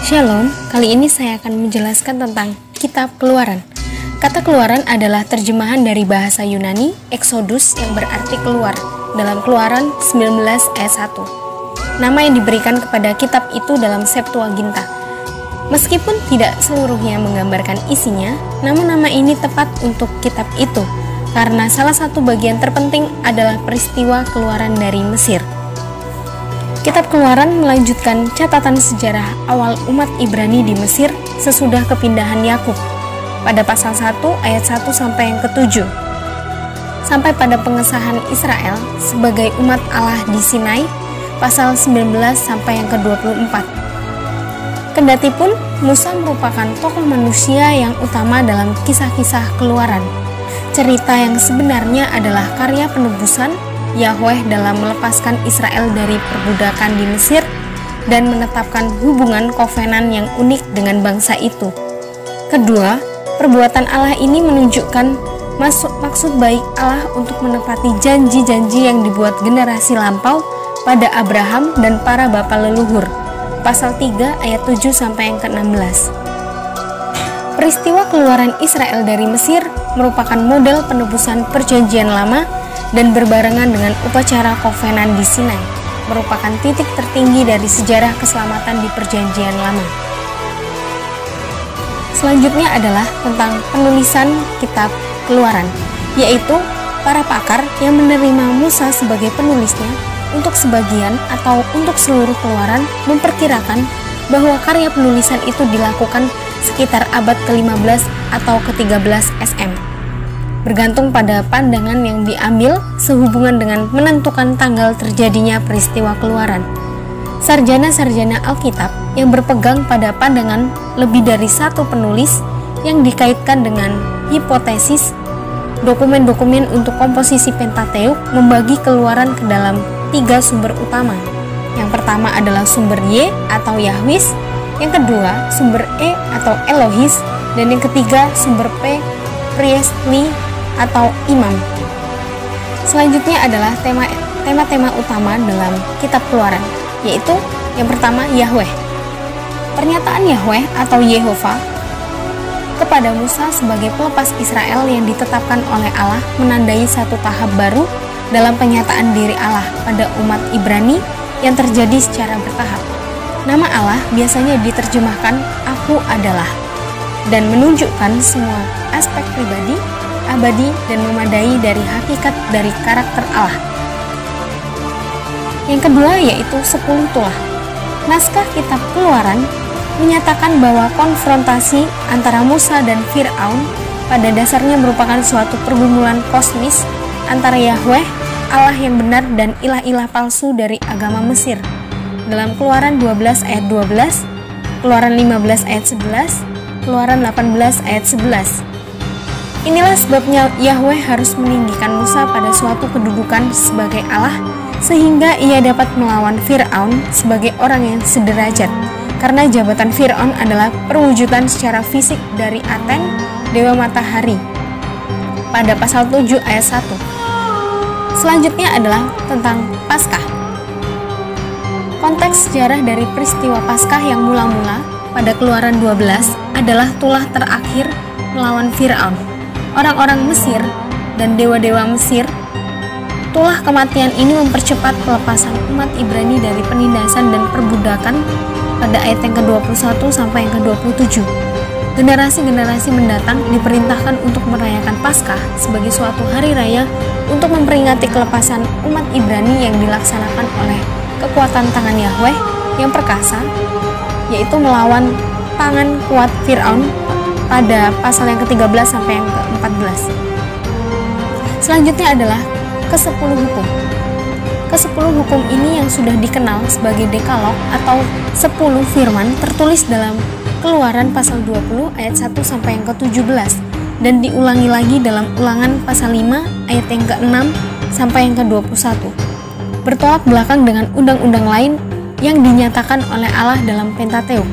Shalom, kali ini saya akan menjelaskan tentang Kitab Keluaran. Kata Keluaran adalah terjemahan dari bahasa Yunani, Exodus yang berarti keluar, dalam Keluaran 19 ayat 1. Nama yang diberikan kepada kitab itu dalam Septuaginta. Meskipun tidak seluruhnya menggambarkan isinya, nama-nama ini tepat untuk kitab itu, karena salah satu bagian terpenting adalah peristiwa keluaran dari Mesir. Kitab Keluaran melanjutkan catatan sejarah awal umat Ibrani di Mesir sesudah kepindahan Yakub pada pasal 1 ayat 1 sampai yang ke-7, sampai pada pengesahan Israel sebagai umat Allah di Sinai pasal 19 sampai yang ke-24. Kendatipun Musa merupakan tokoh manusia yang utama dalam kisah-kisah Keluaran, cerita yang sebenarnya adalah karya penebusan Yahweh dalam melepaskan Israel dari perbudakan di Mesir dan menetapkan hubungan kovenan yang unik dengan bangsa itu. Kedua, perbuatan Allah ini menunjukkan maksud baik Allah untuk menepati janji-janji yang dibuat generasi lampau pada Abraham dan para bapa leluhur. Pasal 3 ayat 7 sampai yang ke-16. Peristiwa keluaran Israel dari Mesir merupakan model penebusan perjanjian lama dan berbarengan dengan upacara kovenan di Sinai, merupakan titik tertinggi dari sejarah keselamatan di perjanjian lama. Selanjutnya adalah tentang penulisan kitab Keluaran, yaitu para pakar yang menerima Musa sebagai penulisnya untuk sebagian atau untuk seluruh Keluaran memperkirakan bahwa karya penulisan itu dilakukan sekitar abad ke-15 atau ke-13 SM. Bergantung pada pandangan yang diambil sehubungan dengan menentukan tanggal terjadinya peristiwa keluaran. Sarjana-sarjana Alkitab yang berpegang pada pandangan lebih dari satu penulis yang dikaitkan dengan hipotesis dokumen-dokumen untuk komposisi Pentateuk membagi keluaran ke dalam 3 sumber utama. Yang pertama adalah sumber Y atau Yahwis, yang kedua sumber E atau Elohis, dan yang ketiga sumber P, Priestly atau imam. Selanjutnya adalah tema-tema utama dalam kitab Keluaran, yaitu yang pertama Yahweh. Pernyataan Yahweh atau Yehova kepada Musa sebagai pelepas Israel yang ditetapkan oleh Allah menandai satu tahap baru dalam penyataan diri Allah pada umat Ibrani yang terjadi secara bertahap. Nama Allah biasanya diterjemahkan "Aku adalah" dan menunjukkan semua aspek pribadi, abadi, dan memadai dari hakikat dari karakter Allah. Yang kedua yaitu 10 tulah. Naskah kitab Keluaran menyatakan bahwa konfrontasi antara Musa dan Fir'aun pada dasarnya merupakan suatu pergumulan kosmis antara Yahweh, Allah yang benar, dan ilah-ilah palsu dari agama Mesir. Dalam Keluaran 12 ayat 12, Keluaran 15 ayat 11, Keluaran 18 ayat 11. Inilah sebabnya Yahweh harus meninggikan Musa pada suatu kedudukan sebagai Allah sehingga ia dapat melawan Fir'aun sebagai orang yang sederajat, karena jabatan Fir'aun adalah perwujudan secara fisik dari Aten, dewa matahari, pada pasal 7 ayat 1. Selanjutnya adalah tentang Paskah. Konteks sejarah dari peristiwa Paskah yang mula-mula pada Keluaran 12 adalah tulah terakhir melawan Fir'aun, orang-orang Mesir, dan dewa-dewa Mesir. Tulah kematian ini mempercepat pelepasan umat Ibrani dari penindasan dan perbudakan pada ayat yang ke-21 sampai yang ke-27. Generasi-generasi mendatang diperintahkan untuk merayakan Paskah sebagai suatu hari raya untuk memperingati kelepasan umat Ibrani yang dilaksanakan oleh kekuatan tangan Yahweh yang perkasa, yaitu melawan tangan kuat Fir'aun pada pasal yang ke-13 sampai yang ke-14. Selanjutnya adalah ke-10 hukum. Ke-10 hukum ini yang sudah dikenal sebagai Dekalog atau 10 firman tertulis dalam Keluaran pasal 20 ayat 1 sampai yang ke-17 dan diulangi lagi dalam Ulangan pasal 5 ayat yang ke-6 sampai yang ke-21. Bertolak belakang dengan undang-undang lain yang dinyatakan oleh Allah dalam Pentateuk.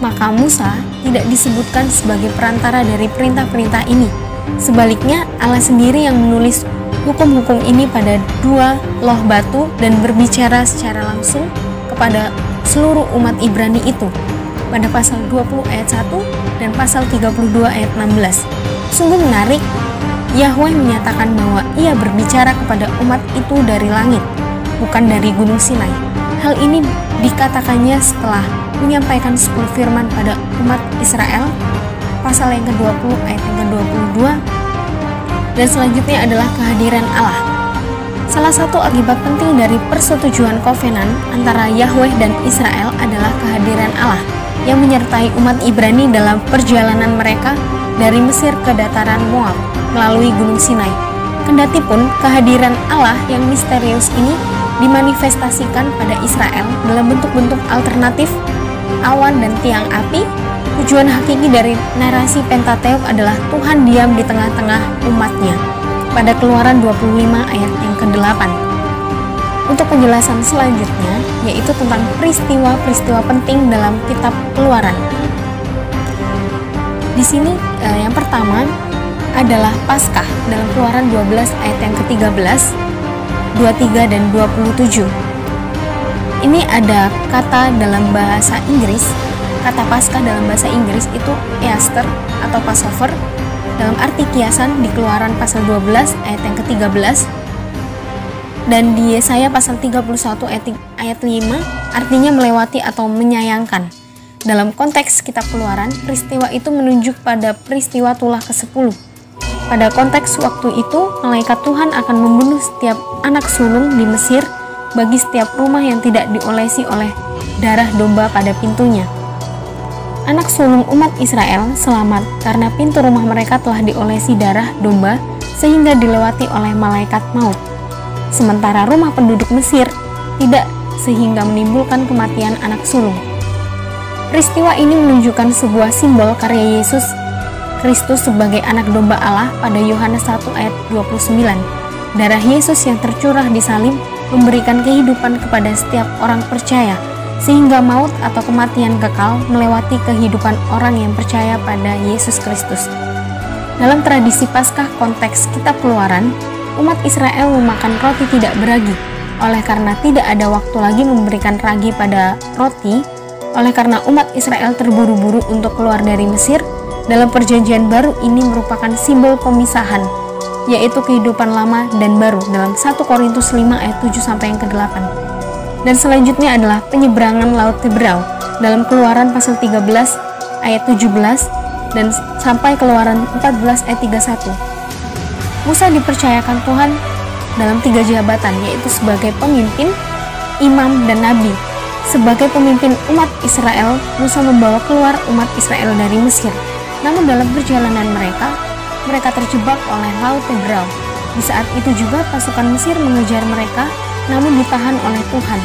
Maka Musa tidak disebutkan sebagai perantara dari perintah-perintah ini. Sebaliknya, Allah sendiri yang menulis hukum-hukum ini pada 2 loh batu dan berbicara secara langsung kepada seluruh umat Ibrani itu. pada pasal 20 ayat 1 dan pasal 32 ayat 16. Sungguh menarik, Yahweh menyatakan bahwa ia berbicara kepada umat itu dari langit, bukan dari Gunung Sinai. Hal ini dikatakannya setelah menyampaikan 10 firman pada umat Israel, pasal yang ke-20 ayat yang ke-22, dan selanjutnya adalah kehadiran Allah. Salah satu akibat penting dari persetujuan kovenan antara Yahweh dan Israel adalah kehadiran Allah yang menyertai umat Ibrani dalam perjalanan mereka dari Mesir ke dataran Moab melalui Gunung Sinai. Kendatipun kehadiran Allah yang misterius ini dimanifestasikan pada Israel dalam bentuk-bentuk alternatif, awan dan tiang api, tujuan hakiki dari narasi Pentateuk adalah Tuhan diam di tengah-tengah umatnya pada Keluaran 25 ayat yang ke-8. Untuk penjelasan selanjutnya, yaitu tentang peristiwa-peristiwa penting dalam kitab Keluaran. Di sini yang pertama adalah Paskah dalam Keluaran 12 ayat yang ke-13, 23 dan 27. Ini ada kata dalam bahasa Inggris, kata Paskah dalam bahasa Inggris itu Easter atau Passover, dalam arti kiasan di Keluaran pasal 12 ayat yang ke-13, dan di Yesaya pasal 31 ayat 5 artinya melewati atau menyayangkan. Dalam konteks kitab Keluaran, peristiwa itu menunjuk pada peristiwa tulah ke-10. Pada konteks waktu itu, malaikat Tuhan akan membunuh setiap anak sulung di Mesir bagi setiap rumah yang tidak diolesi oleh darah domba pada pintunya. Anak sulung umat Israel selamat karena pintu rumah mereka telah diolesi darah domba sehingga dilewati oleh malaikat maut. Sementara rumah penduduk Mesir tidak, sehingga menimbulkan kematian anak sulung. Peristiwa ini menunjukkan sebuah simbol karya Yesus Kristus sebagai anak domba Allah pada Yohanes 1 ayat 29. Darah Yesus yang tercurah di salib memberikan kehidupan kepada setiap orang percaya, sehingga maut atau kematian kekal melewati kehidupan orang yang percaya pada Yesus Kristus. Dalam tradisi Paskah konteks kitab Keluaran, umat Israel memakan roti tidak beragi. Oleh karena tidak ada waktu lagi memberikan ragi pada roti, oleh karena umat Israel terburu-buru untuk keluar dari Mesir, dalam perjanjian baru ini merupakan simbol pemisahan, yaitu kehidupan lama dan baru dalam 1 Korintus 5 ayat 7 sampai yang ke-8. Dan selanjutnya adalah penyeberangan Laut Tebrau dalam Keluaran pasal 13 ayat 17 dan sampai Keluaran 14 ayat 31. Musa dipercayakan Tuhan dalam 3 jabatan, yaitu sebagai pemimpin, imam, dan nabi. Sebagai pemimpin umat Israel, Musa membawa keluar umat Israel dari Mesir. Namun dalam perjalanan mereka terjebak oleh Laut Tebrau. Di saat itu juga pasukan Mesir mengejar mereka, namun ditahan oleh Tuhan.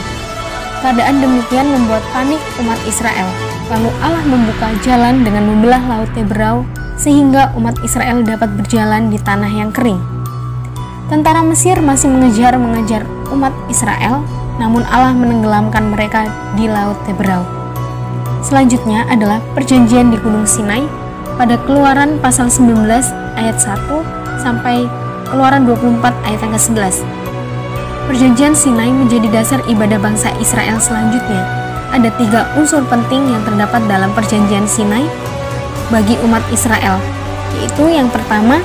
Keadaan demikian membuat panik umat Israel. Lalu Allah membuka jalan dengan membelah Laut Tebrau, sehingga umat Israel dapat berjalan di tanah yang kering. Tentara Mesir masih mengejar umat Israel, namun Allah menenggelamkan mereka di Laut Tebrau. Selanjutnya adalah perjanjian di Gunung Sinai pada Keluaran pasal 19 ayat 1 sampai Keluaran 24 ayat yang ke-11. Perjanjian Sinai menjadi dasar ibadah bangsa Israel selanjutnya. Ada 3 unsur penting yang terdapat dalam perjanjian Sinai bagi umat Israel, yaitu yang pertama,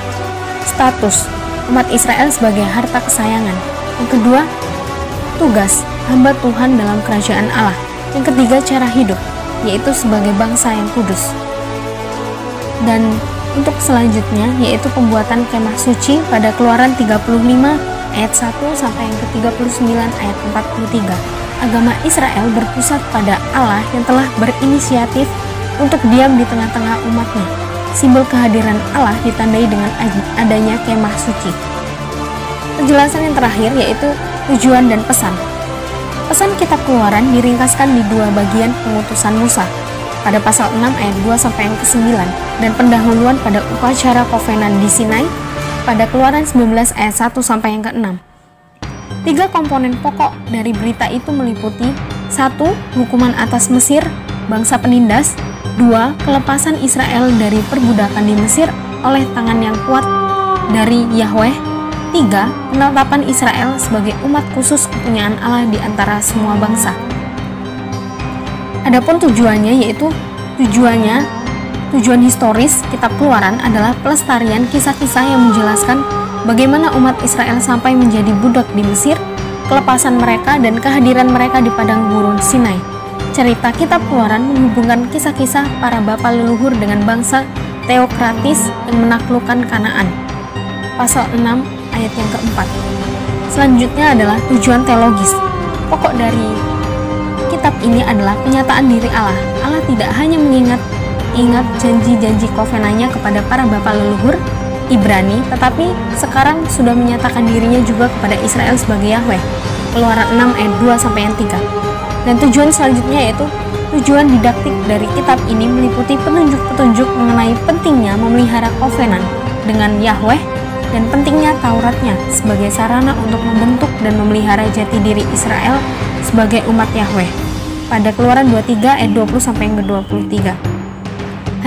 status umat Israel sebagai harta kesayangan. Yang kedua, tugas hamba Tuhan dalam kerajaan Allah. Yang ketiga, cara hidup, yaitu sebagai bangsa yang kudus. Dan untuk selanjutnya, yaitu pembuatan kemah suci pada Keluaran 35 ayat 1 sampai yang ke-39 ayat 43. Agama Israel berpusat pada Allah yang telah berinisiatif untuk diam di tengah-tengah umatnya. Simbol kehadiran Allah ditandai dengan adanya kemah suci. Penjelasan yang terakhir yaitu tujuan dan pesan. Pesan kitab Keluaran diringkaskan di 2 bagian pengutusan Musa pada pasal 6 ayat 2 sampai yang ke-9 dan pendahuluan pada upacara kovenan di Sinai pada Keluaran 19 ayat 1 sampai yang ke-6. 3 komponen pokok dari berita itu meliputi 1. Hukuman atas Mesir, bangsa penindas. 2. Kelepasan Israel dari perbudakan di Mesir oleh tangan yang kuat dari Yahweh. 3. Penetapan Israel sebagai umat khusus kepunyaan Allah di antara semua bangsa. Adapun tujuannya yaitu Tujuan historis kitab Keluaran adalah pelestarian kisah-kisah yang menjelaskan bagaimana umat Israel sampai menjadi budak di Mesir, kelepasan mereka, dan kehadiran mereka di padang gurun Sinai. Cerita kitab Keluaran menghubungkan kisah-kisah para bapa leluhur dengan bangsa teokratis yang menaklukkan Kanaan. Pasal 6 ayat yang keempat. Selanjutnya adalah tujuan teologis. Pokok dari kitab ini adalah penyataan diri Allah. Allah tidak hanya mengingat janji-janji kovenannya kepada para bapa leluhur Ibrani, tetapi sekarang sudah menyatakan dirinya juga kepada Israel sebagai Yahweh. Keluaran 6 ayat 2 sampai yang 3. Dan tujuan selanjutnya yaitu tujuan didaktik dari kitab ini meliputi petunjuk-petunjuk mengenai pentingnya memelihara kovenan dengan Yahweh dan pentingnya Tauratnya sebagai sarana untuk membentuk dan memelihara jati diri Israel sebagai umat Yahweh. Pada Keluaran 23 ayat 20 sampai yang ke-23.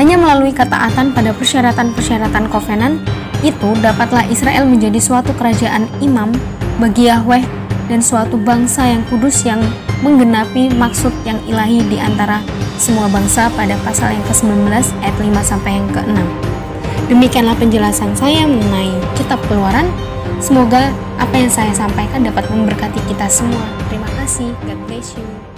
Hanya melalui ketaatan pada persyaratan-persyaratan kovenan itu dapatlah Israel menjadi suatu kerajaan imam bagi Yahweh dan suatu bangsa yang kudus yang menggenapi maksud yang ilahi di antara semua bangsa pada pasal yang ke-19 ayat 5 sampai yang ke-6. Demikianlah penjelasan saya mengenai kitab Keluaran. Semoga apa yang saya sampaikan dapat memberkati kita semua. Terima kasih. God bless you.